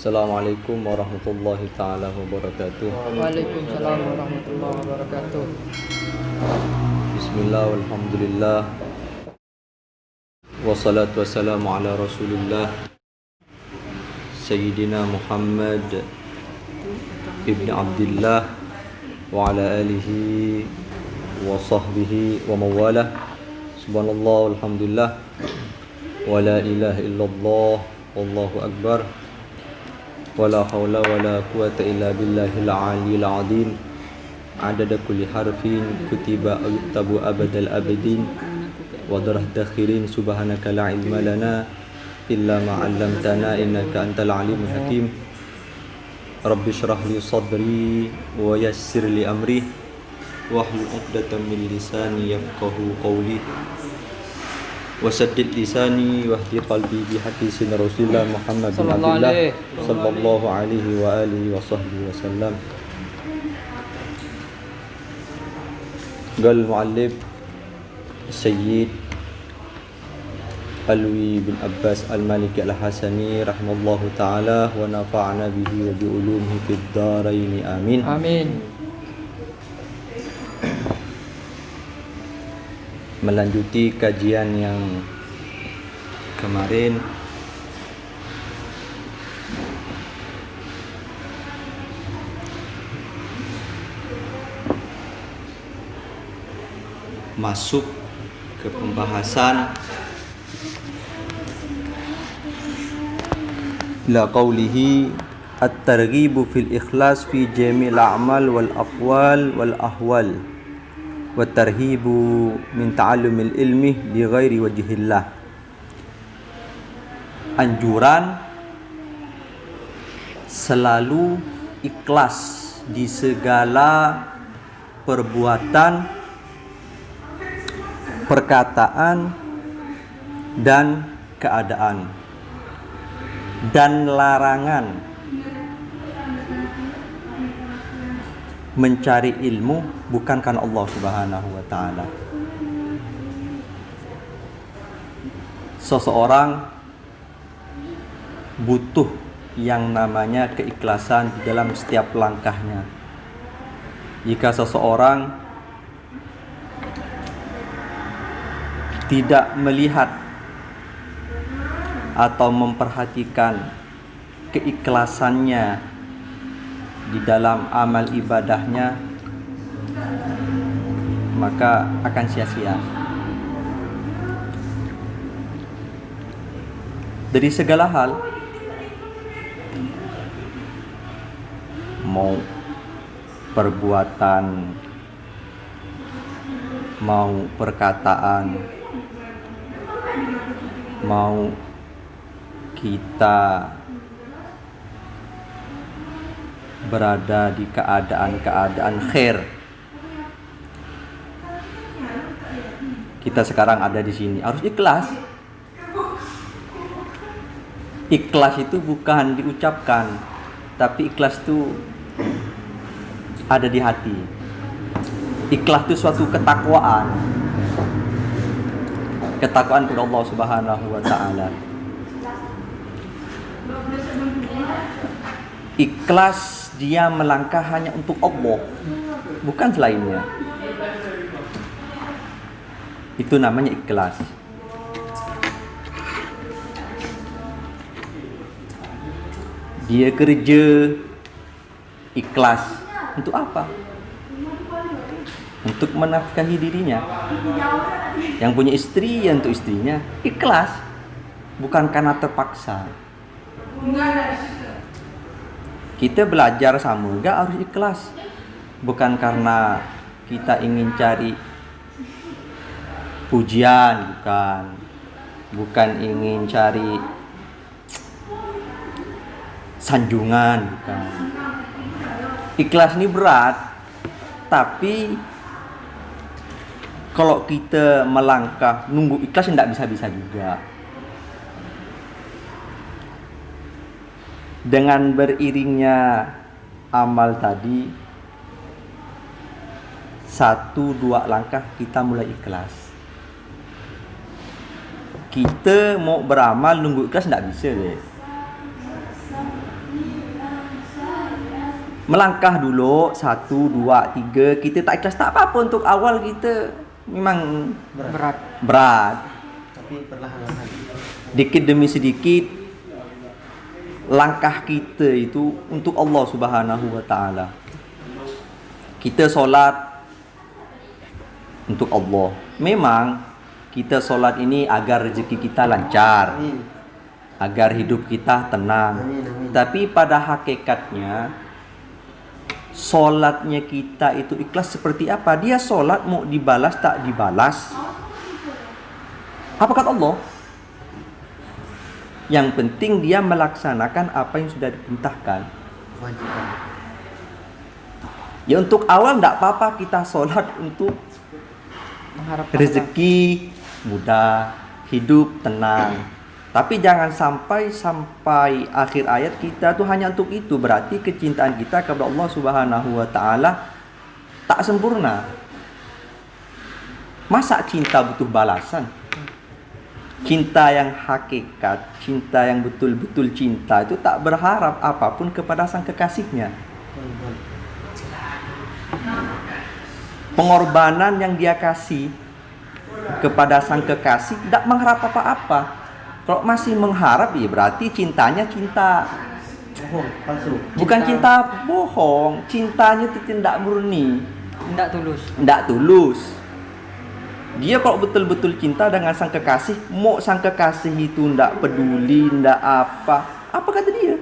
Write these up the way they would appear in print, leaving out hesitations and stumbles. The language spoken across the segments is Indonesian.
Assalamualaikum warahmatullahi taala wabarakatuh. Waalaikumsalam warahmatullahi wabarakatuh. Bismillah walhamdulillah. Wassalatu wassalamu ala Rasulillah Sayyidina Muhammad ibn Abdullah wa ala alihi wa sahbihi wa mawalah. Subhanallah walhamdulillah wa la ilaha illallah wallahu akbar. Wala hawla wala quwata illa billahil aliyyil azim. Adada kulli harfin kutiba aw yuktabu abadal abidin. Wa darah dakhirin subhanaka la ilma lana illa ma 'allamtana innaka antal alimul hakim. Rabbi shrah li sadri wa yassir li amri wahlul 'uqdatam min lisani yafqahu qawli. Wasaddid lisani wahdi qalbi bi hadisin Rasulullah Muhammad bin Abdullah sallallahu alaihi wa alihi wa sahbihi wasallam. Qal muallif Sayyid Alwi bin Abbas Al-Maliki Al-Hasani rahimallahu taala wa nafa'ana bihi wa bi ulumihi fid dharain amin. Amin. Melanjuti kajian yang kemarin, masuk ke pembahasan ila qawlihi at-targhibu fil ikhlas fi jami'il a'mal wal aqwal wal ahwal wa tarhibu min ta'allumil ilmi li ghairi wajhillah. Anjuran selalu ikhlas di segala perbuatan, perkataan dan keadaan, dan larangan mencari ilmu bukan karena Allah Subhanahu wa taala. Seseorang butuh yang namanya keikhlasan di dalam setiap langkahnya. Jika seseorang tidak melihat atau memperhatikan keikhlasannya di dalam amal ibadahnya, maka akan sia-sia. Dari segala hal, mau perbuatan, mau perkataan, mau kita berada di keadaan-keadaan khair. Kita sekarang ada di sini, harus ikhlas. Ikhlas itu bukan diucapkan, tapi ikhlas itu ada di hati. Ikhlas itu suatu ketakwaan. Ketakwaan kepada Allah Subhanahu wa taala. Ikhlas dia melangkah hanya untuk Allah, bukan selainnya. Itu namanya ikhlas. Dia kerja ikhlas untuk apa? Untuk menafkahi dirinya. Yang punya istri ya untuk istrinya. Ikhlas, bukan karena terpaksa. Kita belajar sama juga harus ikhlas, bukan karena kita ingin cari pujian, bukan ingin cari sanjungan, bukan. Ikhlas ini berat, tapi kalau kita melangkah nunggu ikhlas tidak bisa-bisa juga. Dengan beriringnya amal tadi, 1-2 langkah kita mulai ikhlas. Kita mau beramal nunggu ikhlas tidak bisa deh. melangkah dulu 1, 2, 3, kita tak ikhlas tak apa-apa. Untuk awal kita memang berat. Tapi perlahan-lahan. Dikit demi sedikit langkah kita itu untuk Allah Subhanahu wa taala. Kita solat untuk Allah. Memang kita solat ini agar rezeki kita lancar, Amin. agar hidup kita tenang. Amin. Tapi pada hakikatnya solatnya kita itu ikhlas seperti apa? Dia solat mau dibalas tak dibalas, apa kata Allah? Yang penting dia melaksanakan apa yang sudah diperintahkan. Kewajiban. Ya untuk awal tidak apa-apa kita solat untuk Mengharap rezeki mudah, hidup tenang. Tapi jangan sampai akhir ayat kita tuh hanya untuk itu. Berarti kecintaan kita kepada Allah Subhanahu wa taala tak sempurna. Masa cinta butuh balasan? Cinta yang hakikat, cinta yang betul-betul cinta itu tak berharap apapun kepada sang kekasihnya. Pengorbanan yang dia kasih kepada sang kekasih tidak mengharap apa-apa. Kalau masih mengharap ya berarti cintanya cinta Bohong, palsu. bukan cinta bohong, cintanya itu tidak murni, tidak tulus. tidak tulus. Dia kalau betul-betul cinta dengan sang kekasih, mau sang kekasih itu tidak peduli, tidak apa kata dia?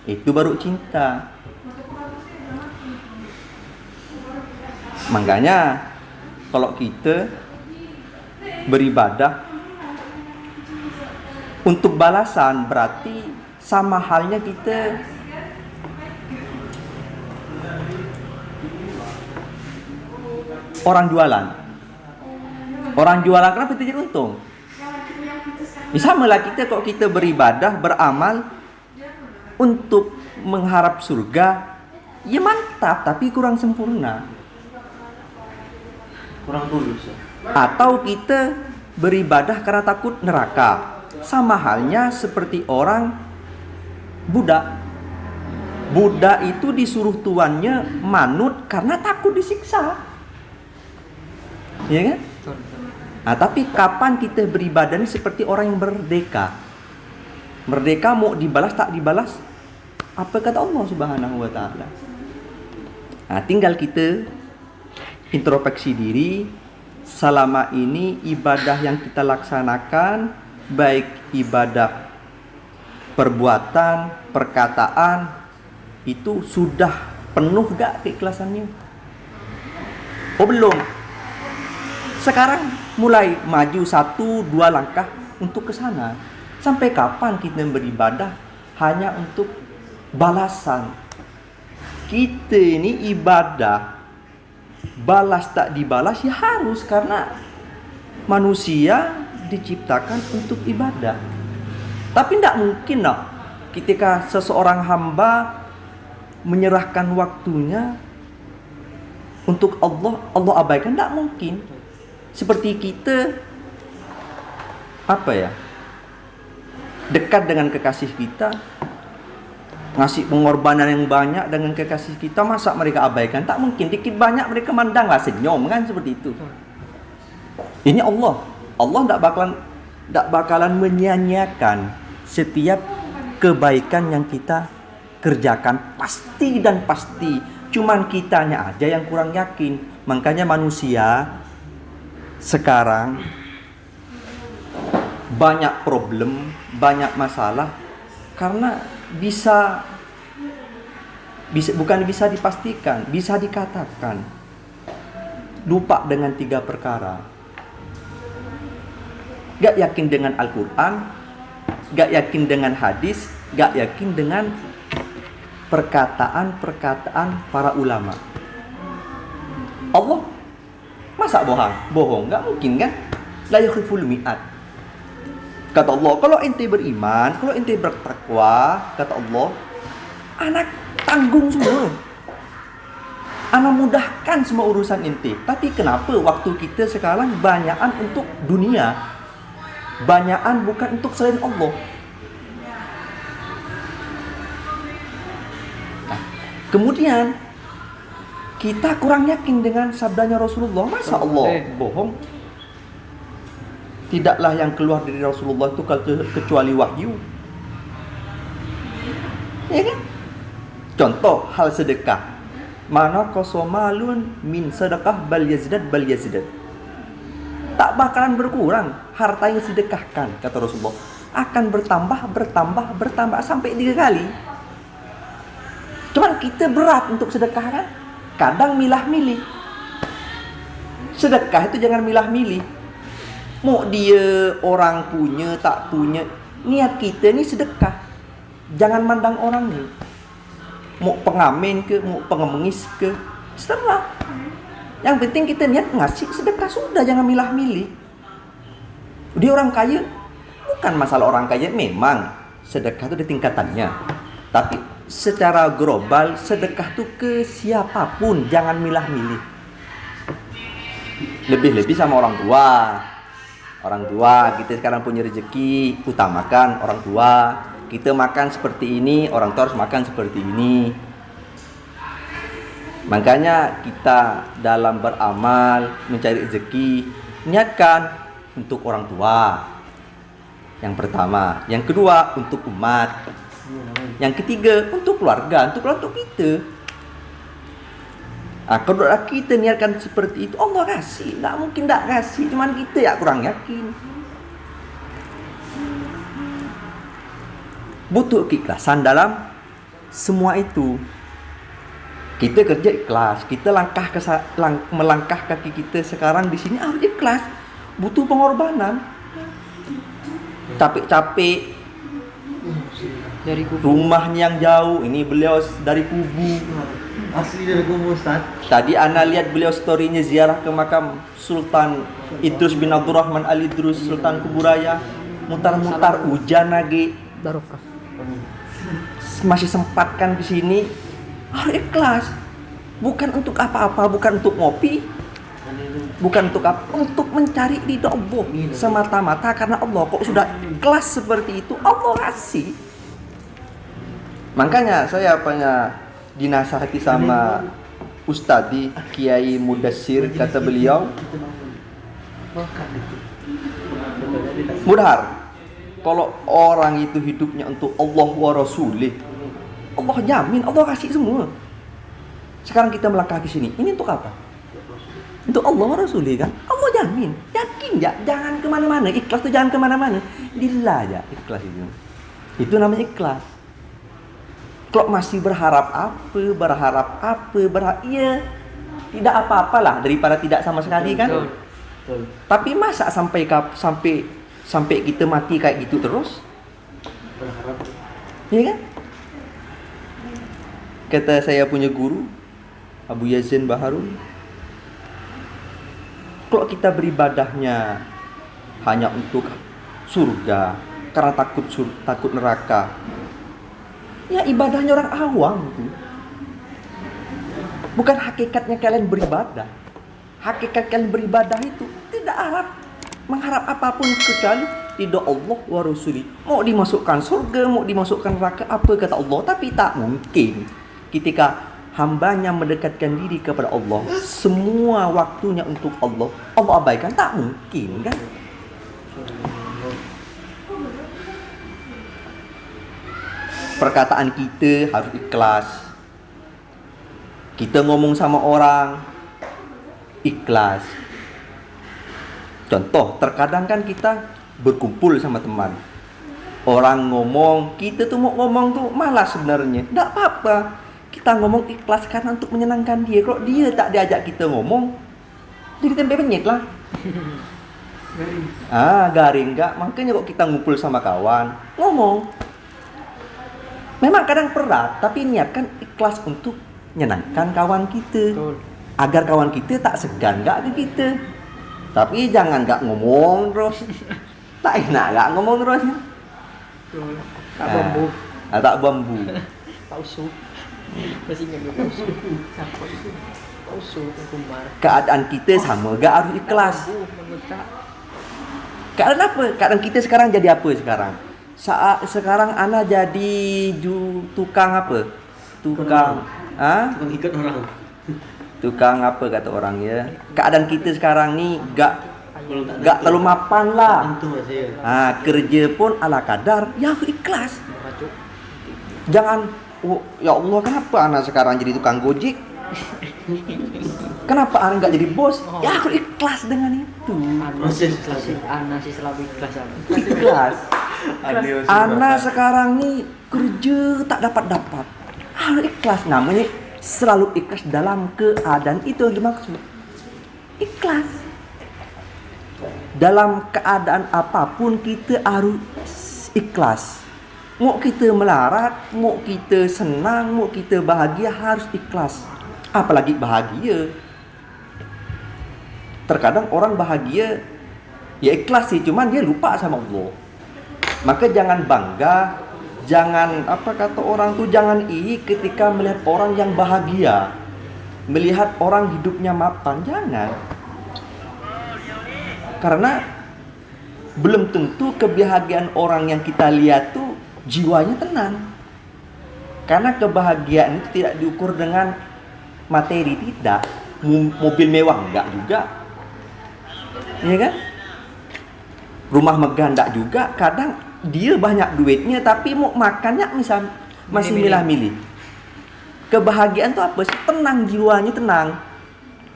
Itu baru cinta. Makanya kalau kita beribadah untuk balasan berarti sama halnya kita orang jualan. Orang jualan kenapa tidak untung? Sama lah kita kalau kita beribadah, beramal untuk mengharap surga, ya mantap tapi kurang sempurna. Kurang tulus ya. Atau kita beribadah karena takut neraka. Sama halnya seperti orang budak. Budak itu disuruh tuannya manut karena takut disiksa. Ya kan? Nah, tapi kapan kita beribadah ini seperti orang yang merdeka? Merdeka mau dibalas tak dibalas? Apa kata Allah Subhanahu wa taala? Nah, tinggal kita introspeksi diri. Selama ini ibadah yang kita laksanakan, baik ibadah perbuatan, perkataan, itu sudah penuh gak keikhlasannya? Oh belum. Sekarang mulai maju 1-2 langkah untuk ke sana. Sampai kapan kita beribadah hanya untuk balasan? Kita ini ibadah balas tak dibalas ya harus, karena manusia diciptakan untuk ibadah. Tapi tidak mungkin ketika seseorang hamba menyerahkan waktunya untuk Allah, Allah abaikan, tidak mungkin. Seperti kita dekat dengan kekasih kita, ngasih pengorbanan yang banyak dengan kekasih kita, masa mereka abaikan? Tak mungkin. Dikit banyak mereka mandanglah, senyum kan, seperti itu. Ini Allah tidak bakalan menyia-nyiakan setiap kebaikan yang kita kerjakan, pasti dan pasti. Cuman kitanya aja yang kurang yakin. Makanya manusia sekarang banyak problem, banyak masalah karena bukan bisa dipastikan, bisa dikatakan lupa dengan 3 perkara. Gak yakin dengan Al-Quran, gak yakin dengan hadis, gak yakin dengan perkataan-perkataan para ulama. Allah masa bohong? Gak mungkin kan? La yukhliful mi'ad. Kata Allah, kalau ente beriman, kalau ente bertakwa, kata Allah, anak tanggung semua, anak mudahkan semua urusan ente. Tapi kenapa waktu kita sekarang banyakan untuk dunia, banyakan bukan untuk selain Allah? Nah, Kemudian kita kurang yakin dengan sabdanya Rasulullah. Masa Allah bohong? Tidaklah yang keluar dari Rasulullah itu kecuali wahyu. Ya kan? Contoh hal sedekah. Mana qasamalun min sedekah bal yazidad. Tak bakalan berkurang harta yang sedekahkan, kata Rasulullah. Akan bertambah sampai 3 kali. Cuman kita berat untuk sedekah kan? Kadang milah-milih. Sedekah itu jangan milah-milih. Mau dia orang punya, tak punya, niat kita ni sedekah. Jangan mandang orang ni. Mau pengamen ke, mau pengemis ke, serah. Yang penting kita niat ngasih sedekah, sudah, jangan milah-milih. Dia orang kaya, bukan masalah orang kaya, memang sedekah itu ada tingkatannya. Tapi secara global sedekah itu ke siapapun, jangan milah-milih. Lebih-lebih sama orang tua. Orang tua, kita sekarang punya rezeki, utamakan orang tua. Kita makan seperti ini, orang tua harus makan seperti ini. Makanya kita dalam beramal, mencari rezeki, niatkan untuk orang tua. Yang pertama. Yang kedua, untuk umat. Yang ketiga, untuk keluarga, untuk kita. Kalau kita niatkan seperti itu, Allah kasih. Tak mungkin tak kasih, cuman kita ya kurang yakin. Butuh keikhlasan dalam semua itu. Kita kerja ikhlas, kita melangkah kaki kita sekarang di sini harus ikhlas. Butuh pengorbanan. Capek-capek Dari kubu. rumahnya yang jauh, ini beliau dari kubu. Asli dari kubur Ustaz. Tadi ana lihat beliau storynya ziarah ke makam Sultan Idrus bin Abdurrahman Al-Idrus, Sultan Kuburaya. Mutar-mutar hujan lagi. Barokah. Masih sempatkan ke sini. Harus ikhlas. Bukan untuk apa-apa, bukan untuk ngopi. Bukan untuk apa? Untuk mencari ridha Allah semata-mata karena Allah. Kok sudah ikhlas seperti itu, Allah kasih. Makanya saya dinasihati sama Ustadi Kiai Mudassir, kata beliau, Mudhar, kalau orang itu hidupnya untuk Allah wa Rasulih, Allah jamin, Allah kasih semua. Sekarang kita melangkah ke sini, ini untuk apa? Untuk Allah wa Rasulih kan? Allah jamin, yakin ya, jangan kemana-mana. Ikhlas itu jangan kemana-mana, lillah ya, ikhlas itu. Itu namanya ikhlas. Kalau masih berharap apa, iya, tidak apa-apalah daripada tidak sama sekali kan. Betul. Tapi masa sampai kita mati kayak gitu terus? Berharap. Iya kan? Kata saya punya guru Abu Yazin Baharun, kalau kita beribadahnya hanya untuk surga karena takut neraka, ya ibadahnya orang awam itu. Bukan hakikatnya kalian beribadah. Hakikat kalian beribadah itu tidak mengharap apapun kecuali ridha Allah wa Rasuli. Mau dimasukkan surga, mau dimasukkan neraka, apa kata Allah. Tapi tak mungkin ketika hambanya mendekatkan diri kepada Allah, semua waktunya untuk Allah, Allah abaikan. Tak mungkin kan? Perkataan kita harus ikhlas. Kita ngomong sama orang ikhlas. Contoh, terkadang kan kita berkumpul sama teman. Orang ngomong, kita tuh mau ngomong tuh malas sebenarnya. Enggak apa-apa. Kita ngomong ikhlas karena untuk menyenangkan dia. Kalau dia tak diajak kita ngomong, jadi tempe penyet lah. Garing enggak. Makanya kok kita ngumpul sama kawan, ngomong. Memang kadang berat, tapi niatkan ikhlas untuk menyenangkan kawan kita. Betul. Agar kawan kita tak segan enggak ke kita. Tapi jangan enggak ngomong terus. Tak enak enggak ngomong terus. Betul. Tak bambu. Tak bambu. Pausu. Masih ingat pausu. Siapa itu? Pausu kumar. Keadaan kita sama enggak harus ikhlas. Keadaan apa? Keadaan kita sekarang jadi apa sekarang? Sekarang ana jadi tukang apa? tukang Tukang ikat orang. tukang apa kata orang ya. Keadaan kita sekarang ni gak Kalau tak gak terlalu mapan lah. tentu lah saya. Kerja pun ala kadar, ya ikhlas. Bacuk. Jangan, oh, ya Allah kenapa anak sekarang jadi tukang gojek? Kenapa anak nggak jadi bos? Ya aku ikhlas dengan itu. Proses Ana sih selalu ikhlas ana. Ikhlas. Adios. Anak sekarang nih kerja tak dapat. Harus ikhlas, namanya selalu ikhlas dalam keadaan itu yang dimaksud. Ikhlas. Dalam keadaan apapun kita harus ikhlas. Mau kita melarat, mau kita senang, mau kita bahagia harus ikhlas. Apalagi bahagia. Terkadang orang bahagia ya ikhlas sih, cuman dia lupa sama Allah. Maka jangan bangga, jangan apa kata orang tuh, jangan iri ketika melihat orang yang bahagia, melihat orang hidupnya mapan, jangan. Karena belum tentu kebahagiaan orang yang kita lihat tuh jiwanya tenang. Karena kebahagiaan itu tidak diukur dengan materi, tidak. Mobil mewah enggak juga. Iya kan? Rumah megah enggak juga. Kadang dia banyak duitnya tapi mau makannya misal masih milah-milih. Kebahagiaan itu apa sih? Tenang, jiwanya tenang.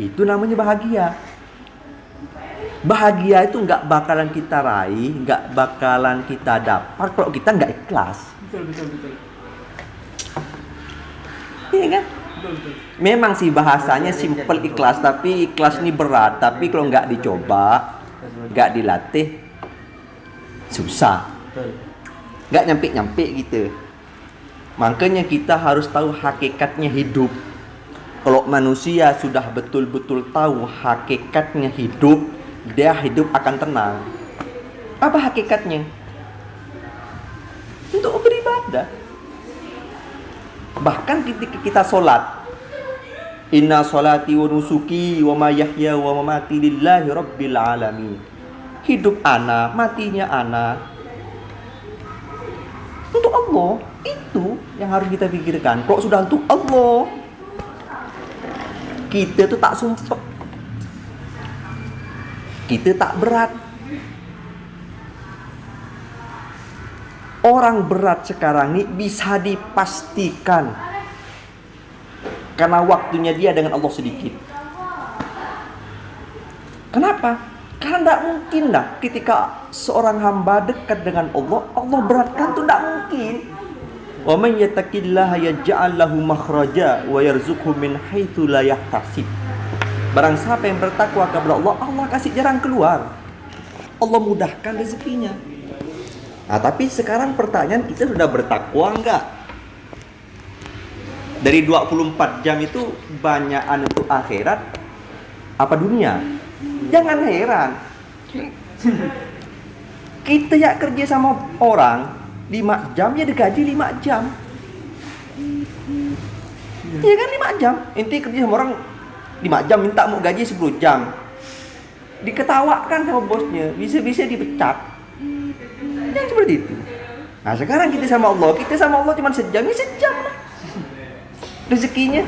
Itu namanya bahagia. Bahagia itu nggak bakalan kita raih, nggak bakalan kita dapat kalau kita nggak ikhlas. Betul. Iya kan? Memang sih bahasanya simple ikhlas, tapi ikhlas ini berat. Tapi kalau nggak dicoba, nggak dilatih, susah. Betul. Nggak nyampe gitu. Makanya kita harus tahu hakikatnya hidup. Kalau manusia sudah betul-betul tahu hakikatnya hidup, dia hidup akan tenang. Apa hakikatnya? Untuk beribadah. Bahkan ketika kita sholat, inna sholati wa nusuki wa ma yahya wa mamati lillahi rabbil alamin. Hidup ana, matinya ana untuk Allah. Itu yang harus kita pikirkan. Kalau sudah untuk Allah, kita tuh tak sumpek, kita tak berat. Orang berat sekarang ini bisa dipastikan karena waktunya dia dengan Allah sedikit. Kenapa? Karena tidak mungkin lah ketika seorang hamba dekat dengan Allah, Allah beratkan tuh tidak mungkin. Wa man yattaqillaha yaj'al lahu makhraja wa yarzuqhu min haitsu la yahtasib. Barang siapa yang bertakwa kepada Allah, Allah kasih jalan keluar. Allah mudahkan rezekinya. Nah, tapi sekarang pertanyaan, kita sudah bertakwa enggak? Dari 24 jam itu banyakan untuk akhirat apa dunia? Jangan heran. Kita ya kerja sama orang 5 jam ya digaji 5 jam. Iya kan 5 jam. Inti kerja sama orang 5 jam minta mau gaji 10 jam. Diketawakan sama bosnya, bisa-bisa dipecat. Yang seperti itu. Nah sekarang kita sama Allah cuma sejam, ya sejam lah. Rezekinya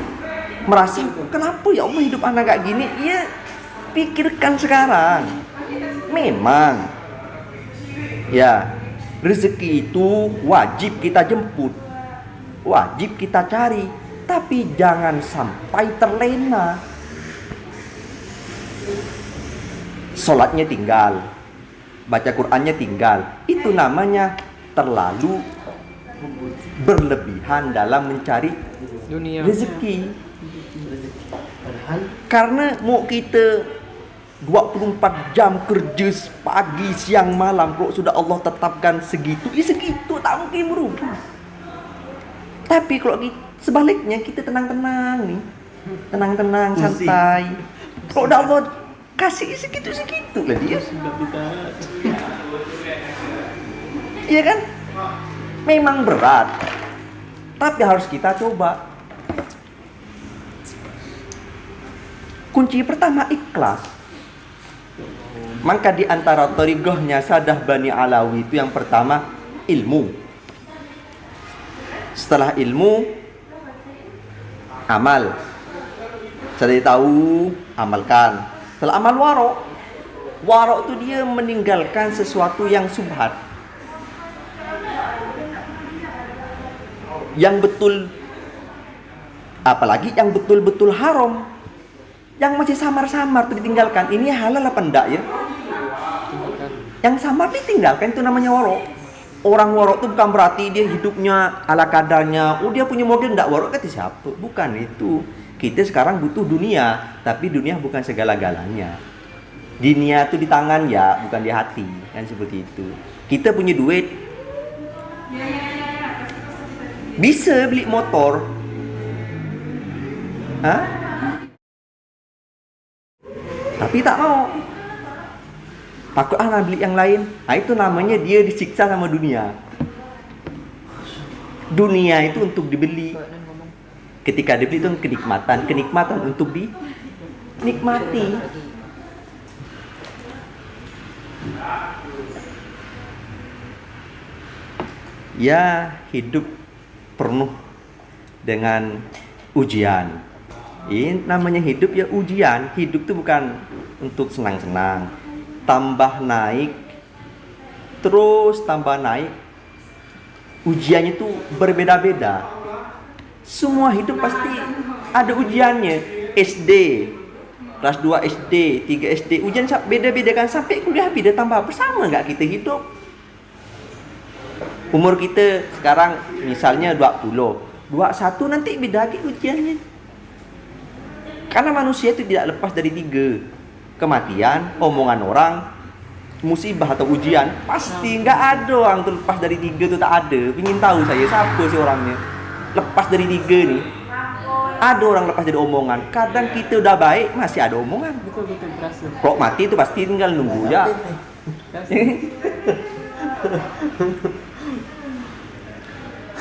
merasa, kenapa ya Allah hidup anak kayak gini? Ya pikirkan sekarang. Memang ya rezeki itu wajib kita jemput, wajib kita cari, tapi jangan sampai terlena. Sholatnya tinggal, baca Qur'annya tinggal, itu namanya terlalu berlebihan dalam mencari Dunia. rezeki. Padahal Karena mau kita 24 jam kerja pagi, siang, malam, kalau sudah Allah tetapkan segitu, ya segitu, tak mungkin berubah. Tapi kalau sebaliknya kita tenang-tenang nih, tenang-tenang, santai. Kalau udah Allah kasih segitu-segitu lah dia. Iya kan? Memang berat, tapi harus kita coba. Kunci pertama ikhlas. Maka di antara thariqahnya Sadah Bani Alawi itu yang pertama ilmu. Setelah ilmu amal. Cari tahu, amalkan. Setelah amal warok. Warok itu dia meninggalkan sesuatu yang subhat. Yang betul, apalagi yang betul-betul haram. Yang masih samar-samar itu ditinggalkan. Ini halal apa enggak ya? Yang samar ditinggalkan, itu namanya warok. Orang warok itu bukan berarti dia hidupnya ala kadarnya. Oh, dia punya mobil enggak warok, kata siapa? Bukan itu. Kita sekarang butuh dunia, tapi dunia bukan segala-galanya. Dunia itu di tangan ya, bukan di hati. Kan seperti itu. Kita punya duit, bisa beli motor. Hah? Tapi tak mau. Takut beli yang lain. Nah, itu namanya dia disiksa sama dunia. Dunia itu untuk dibeli. Ketika dibeli itu kenikmatan. Kenikmatan untuk dinikmati. Ya, hidup penuh dengan ujian. Ini namanya hidup ya ujian. Hidup itu bukan untuk senang-senang. Tambah naik, terus tambah naik. Ujiannya itu berbeda-beda. Semua hidup pasti ada ujiannya. SD, kelas 2 SD, 3 SD, ujian beda-beda kan. Sampai kuliah beda tambah. Bersama nggak kita hidup? Umur kita sekarang misalnya 20, 21 nanti beda lagi ujiannya. Karena manusia itu tidak lepas dari 3. Kematian, omongan orang, musibah atau ujian. Pasti nggak ada orang terlepas dari 3 itu, tak ada. Ingin tahu saya siapa sih orangnya lepas dari 3 nih. Ada orang lepas dari omongan. Kadang kita udah baik masih ada omongan. Betul berasa. Kalau mati itu pasti tinggal nunggu ya.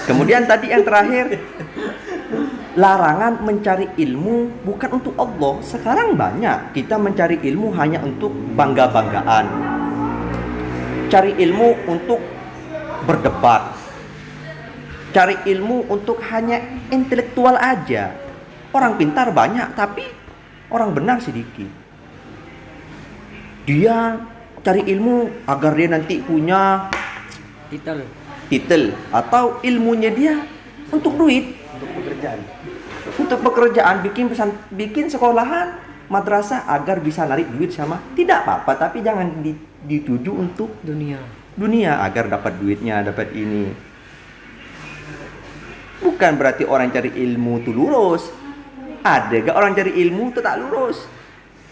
Kemudian tadi yang terakhir, larangan mencari ilmu bukan untuk Allah. Sekarang banyak kita mencari ilmu hanya untuk bangga-banggaan. Cari ilmu untuk berdebat. Cari ilmu untuk hanya intelektual aja. Orang pintar banyak tapi orang benar sedikit. Dia cari ilmu agar dia nanti punya titel atau ilmunya dia untuk duit, untuk pekerjaan, bikin sekolahan, madrasah agar bisa narik duit sama. Tidak apa-apa, tapi jangan dituju untuk dunia agar dapat duitnya, dapat ini. Bukan berarti orang cari ilmu itu lurus. Ada gak orang cari ilmu itu tak lurus?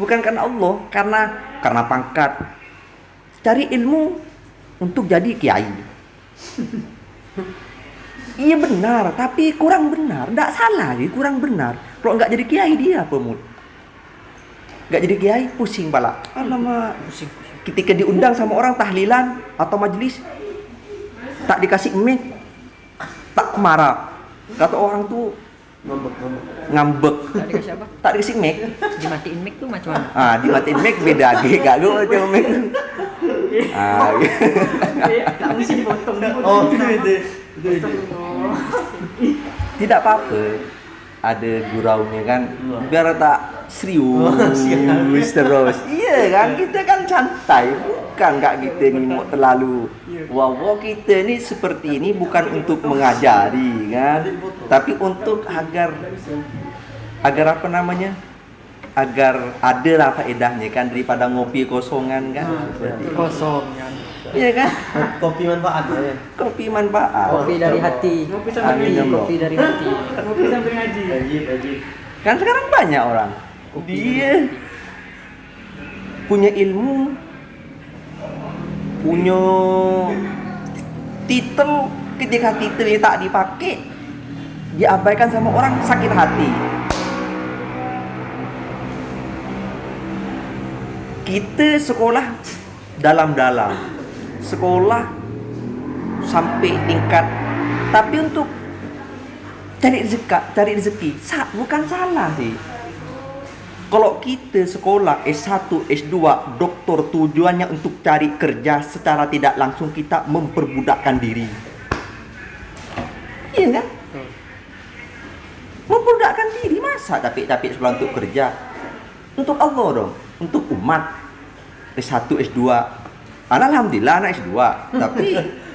Bukan karena Allah, karena pangkat. Cari ilmu untuk jadi kiai. Iya benar, tapi kurang benar. Nggak salah, kurang benar. Kalau nggak jadi kiai dia pemut. Nggak jadi kiai pusing pala. Alamak, pusing. Ketika diundang sama orang tahlilan atau majelis, tak dikasih mic, tak marah. Kata orang tuh ngambek. Tak dikasih apa? Tak dikasih mic. Dimatiin mic tuh macam mana? Dimatiin mic beda gak gue macam mic. Tak mesti dipotong. Oh, itu. Tidak apa-apa. Ada guraunya kan. Biar tak serius terus. Iya kan, kita kan santai. Bukan kak kita ni mau terlalu. Wow, kita ni seperti ini bukan untuk mengajari kan, tapi untuk agar apa namanya? Agar ada lah faedahnya kan, daripada ngopi kosongan kan. Kosong kan. Iya kan? Kopi manfaat ya. Kopi manfaat. Kopi dari hati. Amin ya Allah. Kopi dari hati. Kopi sambil ngaji. Ngaji. Kan sekarang banyak orang. Dia punya ilmu, punya titel, ketika titelnya tak dipakai, diabaikan sama orang, sakit hati. Kita sekolah dalam-dalam, sekolah sampai tingkat, tapi untuk cari rezeki, bukan salah sih. Kalau kita sekolah S1, S2, doktor, tujuannya untuk cari kerja, secara tidak langsung kita memperbudakkan diri. Iya kan? Memperbudak Rendahkan diri, masa capek-capek sekolah untuk kerja? Untuk Allah dong, untuk umat. S1, S2. Alhamdulillah anak S2. Tapi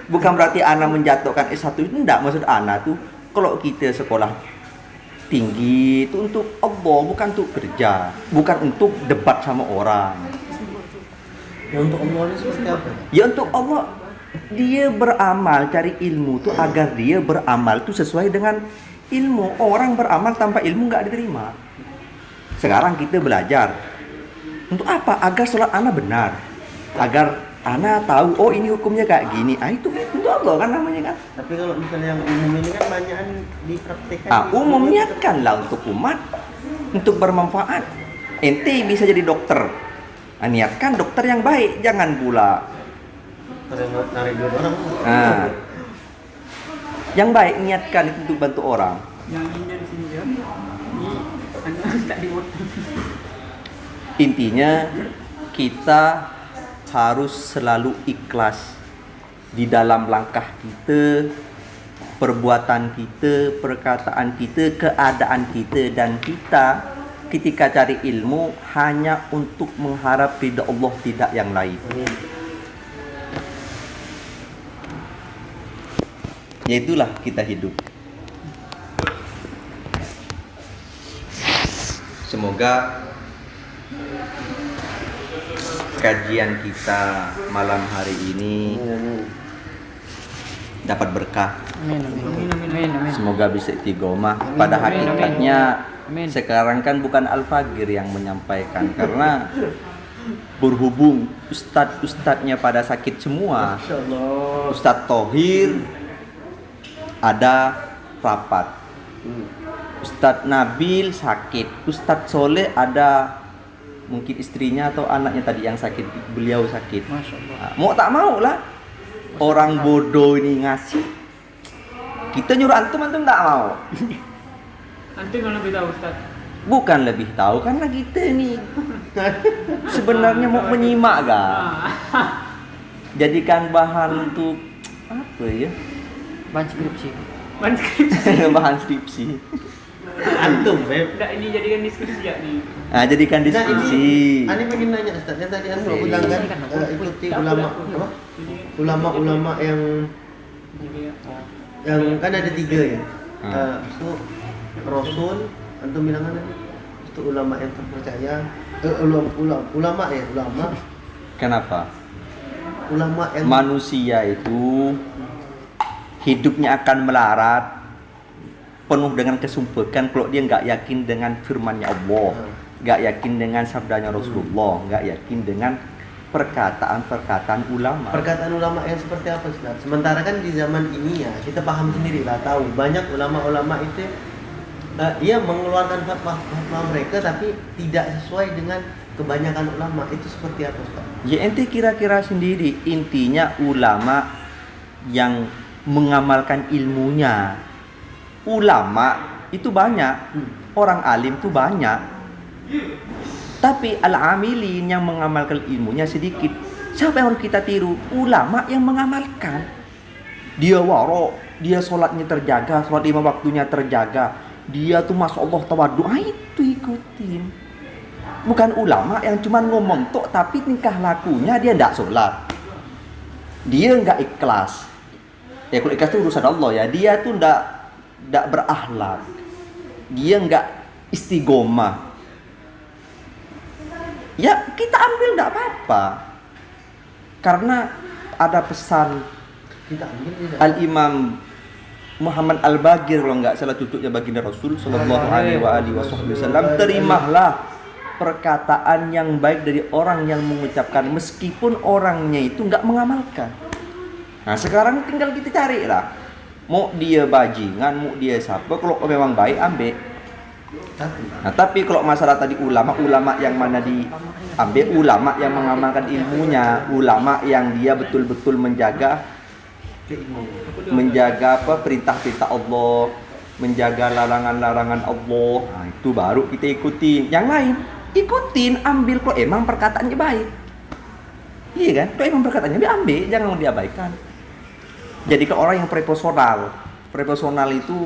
bukan berarti anak menjatuhkan S1 itu enggak. Maksud anak tuh kalau kita sekolah tinggi itu untuk Allah, bukan untuk kerja, bukan untuk debat sama orang. Ya untuk Allah ini seperti apa? Ya untuk Allah, dia beramal cari ilmu tuh agar dia beramal tuh sesuai dengan ilmu. Orang beramal tanpa ilmu nggak diterima. Sekarang kita belajar untuk apa? Agar sholat anak benar, agar anak tahu oh ini hukumnya kayak gini. Itu untuk Allah kan namanya kan. Tapi kalau misalnya yang umum ini kan banyak dipraktekkan. Umum niatkanlah untuk umat, untuk bermanfaat. Ente bisa jadi dokter, niatkan dokter yang baik, jangan pula Narik duit orang. yang baik niatkan itu untuk bantu orang. Yang ini di sini ya. Ini anak tak dimotong. Intinya kita harus selalu ikhlas di dalam langkah kita, perbuatan kita, perkataan kita, keadaan kita, dan kita ketika cari ilmu hanya untuk mengharap ridha Allah, tidak yang lain. Yaitulah kita hidup. Semoga kajian kita malam hari ini dapat berkah. Amin. Semoga bisa istiqomah. Pada hakikatnya Amin. sekarang kan bukan Al-Fagir yang menyampaikan, karena berhubung ustadz-ustadznya pada sakit semua. Ustadz Tohir ada rapat, Ustadz Nabil sakit, Ustadz Soleh ada mungkin istrinya atau anaknya tadi yang sakit, beliau sakit. Masya Allah. Mau tak mau lah, orang bodoh ini ngasih, kita nyuruh antum tak mau. Antum kalau lebih tahu Ustaz. Bukan lebih tahu, karena kita nih sebenarnya mau menyimak kan, jadikan bahan untuk apa ya, Bahan skripsi. bahan skripsi. Antum, Beb. Enggak, ini jadikan diskusi ya nih. Jadikan diskusi. Ani pengen nanya Ustaz, yang tadi Anda bilang kan ikuti ulama apa? Ulama-ulama yang kan ada 3 ya. Itu Rasul, antum bilang kan itu ulama yang terpercaya. Ulama ya, ulama. Kenapa? Ulama yang Manusia itu hidupnya akan melarat, penuh dengan kesumpekan kalau dia nggak yakin dengan firman-Nya Allah, nggak yakin dengan sabdanya Rasulullah, nggak yakin dengan perkataan-perkataan ulama. Perkataan ulama yang seperti apa Ustaz? Sementara kan di zaman ini ya kita paham sendiri lah, tahu banyak ulama-ulama itu dia mengeluarkan fatwa mereka tapi tidak sesuai dengan kebanyakan ulama. Itu seperti apa Ustaz? Ya ente kira-kira sendiri, intinya ulama yang mengamalkan ilmunya. Ulama itu banyak, orang alim itu banyak, tapi al-amilin yang mengamalkan ilmunya sedikit. Siapa yang harus kita tiru? Ulama yang mengamalkan. Dia waro, dia sholatnya terjaga, sholat 5 waktunya terjaga, dia tuh masya Allah tawadhu, itu ikutin. Bukan ulama yang cuma ngomong tok tapi tingkah lakunya dia tidak sholat, dia nggak ikhlas. Ya kalau ikhlas itu urusan Allah ya, dia tuh tidak berakhlak, dia nggak istiqomah. Ya kita ambil tidak apa-apa, karena ada pesan Kita ambil tidak. Al-Imam Muhammad Al-Bagir, kalau nggak salah cucunya baginda Rasul Sallallahu Alaihi Wasallam, terimalah perkataan yang baik dari orang yang mengucapkan meskipun orangnya itu nggak mengamalkan. Nah sekarang tinggal kita cari lah, mau dia bajingan, mau dia siapa, kalau memang baik ambil. Nah tapi kalau masalah tadi ulama yang mana diambil, ulama yang mengamalkan ilmunya, ulama yang dia betul-betul menjaga perintah-perintah Allah, menjaga larangan-larangan Allah. Nah itu baru kita ikutin. Yang lain ikutin, ambil kalau emang perkataannya baik. Iya kan? Kalau emang perkataannya ambil, jangan diabaikan. Jadi ke orang yang proporsional itu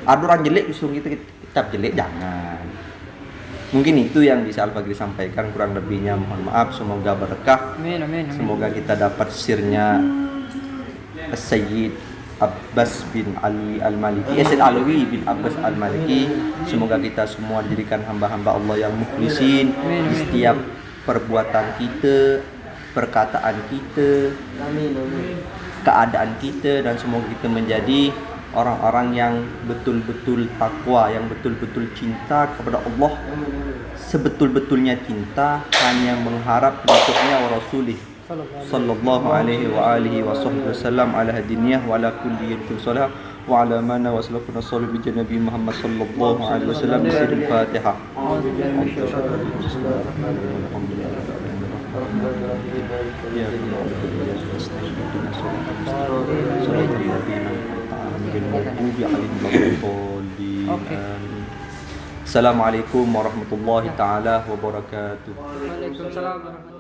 ada orang jelek disuruh kita kitab jelek jangan. Mungkin itu yang bisa Al-Faqri sampaikan, kurang lebihnya mohon maaf. Semoga berkah. Amin, amin, amin. Semoga kita dapat sirnya Sayyid Abbas bin Ali Al-Maliki, Sayyid Alawi bin Abbas Al-Maliki. Semoga kita semua dijadikan hamba-hamba Allah yang mukhlisin di setiap perbuatan kita, perkataan kita, Amin, amin. keadaan kita, dan semoga kita menjadi orang-orang yang betul-betul takwa, yang betul-betul cinta kepada Allah, sebetul-betulnya cinta, hanya mengharap ridhonya wa rasulih sallallahu alaihi wa alihi wa sahbihi wasallam ala hadiniyah wa ala kulli yadin salah wa ala mana wa sallallahu alaihi bi Nabi Muhammad sallallahu alaihi wasallam. Bismillahil Fatihah. Assalamualaikum warahmatullahi taala wabarakatuh. Waalaikumsalam warahmatullahi wabarakatuh.